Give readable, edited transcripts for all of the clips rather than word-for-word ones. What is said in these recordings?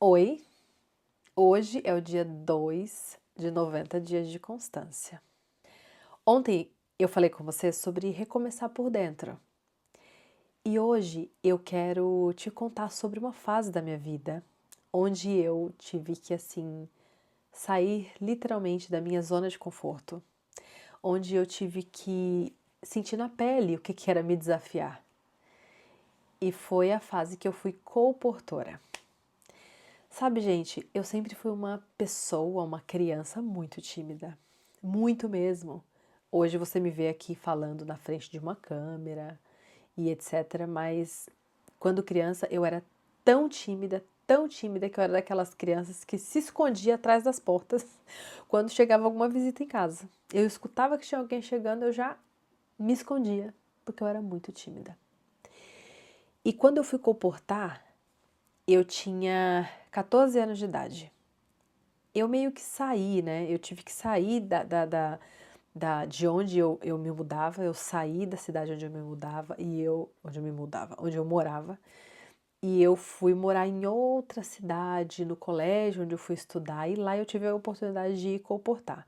Oi, hoje é o dia 2 de 90 dias de constância. Ontem eu falei com você sobre recomeçar por dentro. E hoje eu quero te contar sobre uma fase da minha vida onde eu tive que, assim, sair literalmente da minha zona de conforto, onde eu tive que sentir na pele o que era me desafiar. E foi a fase que eu fui colportora. Sabe, gente, eu sempre fui uma pessoa, uma criança muito tímida. Muito mesmo. Hoje você me vê aqui falando na frente de uma câmera e etc. Mas quando criança eu era tão tímida que eu era daquelas crianças que se escondia atrás das portas quando chegava alguma visita em casa. Eu escutava que tinha alguém chegando, eu já me escondia, porque eu era muito tímida. E quando eu fui comportar, eu tinha 14 anos de idade. Eu meio que saí, né? Eu tive que sair de onde eu me mudava. Eu saí da cidade onde eu me mudava onde eu morava. E eu fui morar em outra cidade, no colégio onde eu fui estudar. E lá eu tive a oportunidade de ir colportar.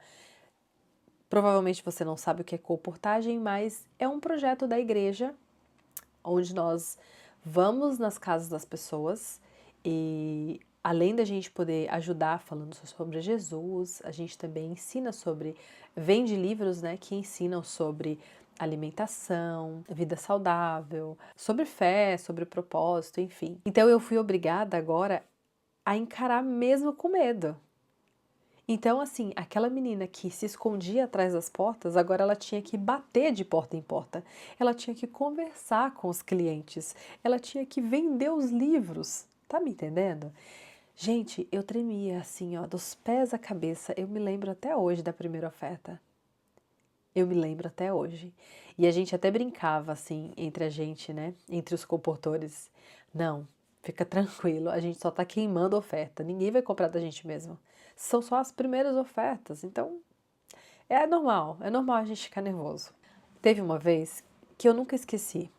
Provavelmente você não sabe o que é colportagem, mas é um projeto da igreja onde nós vamos nas casas das pessoas e além da gente poder ajudar falando sobre Jesus, a gente também ensina sobre, vende livros, né, que ensinam sobre alimentação, vida saudável, sobre fé, sobre propósito, enfim. Então eu fui obrigada agora a encarar mesmo com medo. Então, assim, aquela menina que se escondia atrás das portas, agora ela tinha que bater de porta em porta. Ela tinha que conversar com os clientes. Ela tinha que vender os livros. Tá me entendendo? Gente, eu tremia assim, ó, dos pés à cabeça. Eu me lembro até hoje da primeira oferta. Eu me lembro até hoje. E a gente até brincava assim entre a gente, né? Entre os comportores. Não, fica tranquilo, a gente só tá queimando oferta. Ninguém vai comprar da gente mesmo. São só as primeiras ofertas, então é normal a gente ficar nervoso. Teve uma vez que eu nunca esqueci.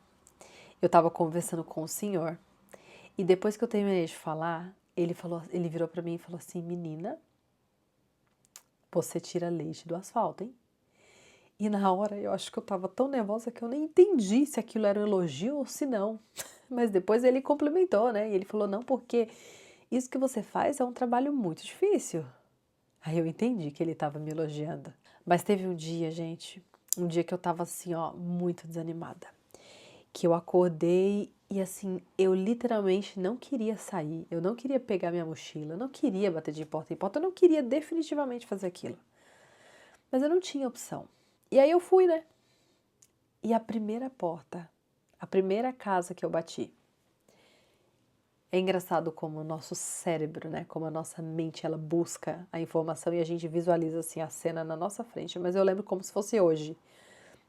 Eu tava conversando com o senhor e depois que eu terminei de falar, ele virou pra mim e falou assim: "Menina, você tira leite do asfalto, hein?" E na hora eu acho que eu tava tão nervosa que eu nem entendi se aquilo era um elogio ou se não. Mas depois ele complementou, né? E ele falou: "Não, porque isso que você faz é um trabalho muito difícil." Aí eu entendi que ele estava me elogiando. Mas teve um dia, gente, um dia que eu tava assim, ó, muito desanimada. Que eu acordei e assim, eu literalmente não queria sair, eu não queria pegar minha mochila, eu não queria bater de porta em porta, eu não queria definitivamente fazer aquilo. Mas eu não tinha opção. E aí eu fui, né? E a primeira porta, a primeira casa que eu bati. É engraçado como o nosso cérebro, né, como a nossa mente, ela busca a informação e a gente visualiza assim a cena na nossa frente, mas eu lembro como se fosse hoje.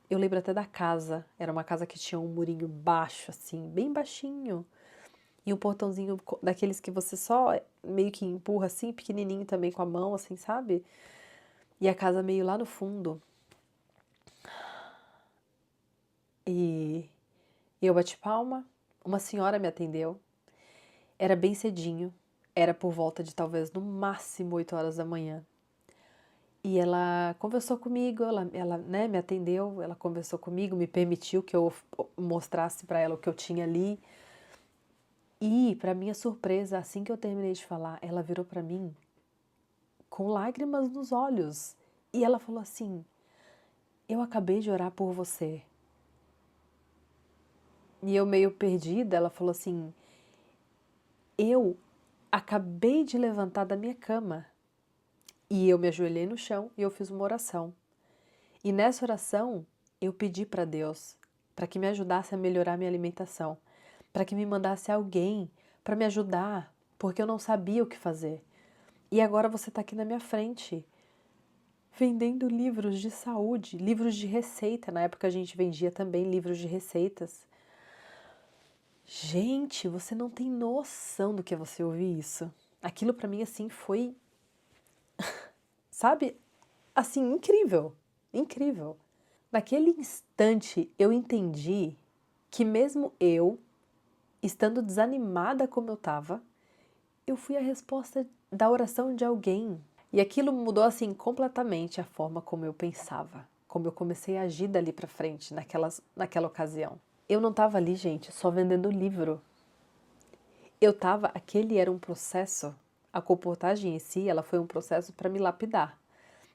Eu lembro até da casa, era uma casa que tinha um murinho baixo assim, bem baixinho, e um portãozinho daqueles que você só meio que empurra assim, pequenininho também com a mão assim, sabe? E a casa meio lá no fundo. E eu bati palma, uma senhora me atendeu. Era bem cedinho, era por volta de talvez no máximo 8 horas da manhã. E ela conversou comigo, ela né, me atendeu, ela conversou comigo, me permitiu que eu mostrasse para ela o que eu tinha ali. E, para minha surpresa, assim que eu terminei de falar, ela virou para mim com lágrimas nos olhos. E ela falou assim: "Eu acabei de orar por você." E eu meio perdida, ela falou assim: "Eu acabei de levantar da minha cama." E eu me ajoelhei no chão e eu fiz uma oração. E nessa oração, eu pedi para Deus para que me ajudasse a melhorar minha alimentação, para que me mandasse alguém para me ajudar, porque eu não sabia o que fazer. E agora você está aqui na minha frente, vendendo livros de saúde, livros de receita. Na época a gente vendia também livros de receitas. Gente, você não tem noção do que é você ouvir isso. Aquilo para mim assim foi, sabe, assim, incrível, incrível. Naquele instante eu entendi que mesmo eu, estando desanimada como eu estava, eu eu fui a resposta da oração de alguém. E aquilo mudou assim completamente a forma como eu pensava, como eu comecei a agir dali pra frente naquela ocasião. Eu não estava ali, gente, só vendendo livro. Aquele era um processo, a comportagem em si, ela foi um processo para me lapidar.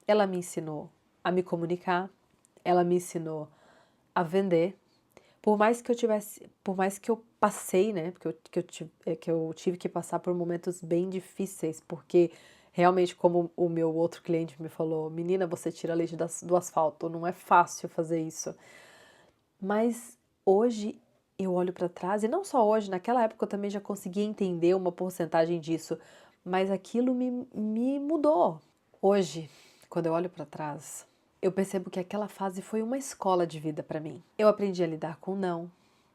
Ela me ensinou a me comunicar, ela me ensinou a vender. Por mais que eu passei, né, que eu tive que passar por momentos bem difíceis, porque realmente, como o meu outro cliente me falou, menina, você tira leite do asfalto, não é fácil fazer isso. Mas hoje eu olho para trás, e não só hoje, naquela época eu também já conseguia entender uma porcentagem disso, mas aquilo me mudou. Hoje, quando eu olho para trás, eu percebo que aquela fase foi uma escola de vida para mim. Eu aprendi a lidar com o não,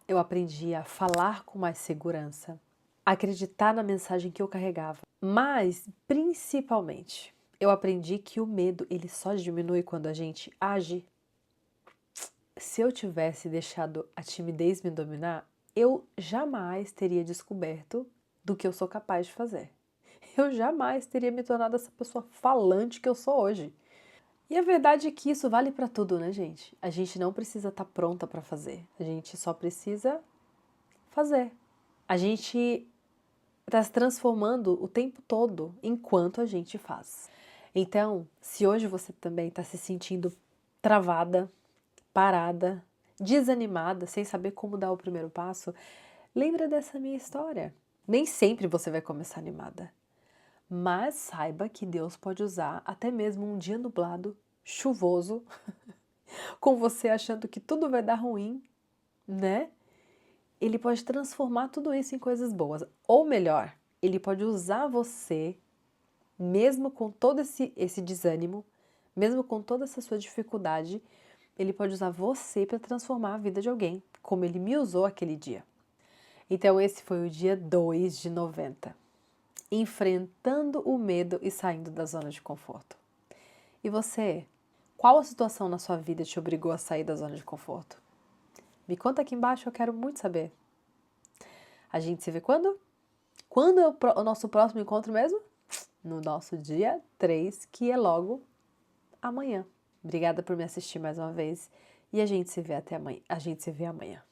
eu aprendi a falar com mais segurança, a acreditar na mensagem que eu carregava, mas principalmente eu aprendi que o medo ele só diminui quando a gente age. Se eu tivesse deixado a timidez me dominar, eu jamais teria descoberto do que eu sou capaz de fazer. Eu jamais teria me tornado essa pessoa falante que eu sou hoje. E a verdade é que isso vale para tudo, né, gente? A gente não precisa estar pronta para fazer. A gente só precisa fazer. A gente está se transformando o tempo todo enquanto a gente faz. Então, se hoje você também está se sentindo travada, parada, desanimada, sem saber como dar o primeiro passo, lembra dessa minha história. Nem sempre você vai começar animada, mas saiba que Deus pode usar até mesmo um dia nublado, chuvoso, com você achando que tudo vai dar ruim, né? Ele pode transformar tudo isso em coisas boas. Ou melhor, ele pode usar você, mesmo com todo esse desânimo, mesmo com toda essa sua dificuldade, ele pode usar você para transformar a vida de alguém, como ele me usou aquele dia. Então esse foi o dia 2 de 90. Enfrentando o medo e saindo da zona de conforto. E você? Qual a situação na sua vida te obrigou a sair da zona de conforto? Me conta aqui embaixo, eu quero muito saber. A gente se vê quando? Quando é o nosso próximo encontro mesmo? No nosso dia 3, que é logo amanhã. Obrigada por me assistir mais uma vez e a gente se vê amanhã.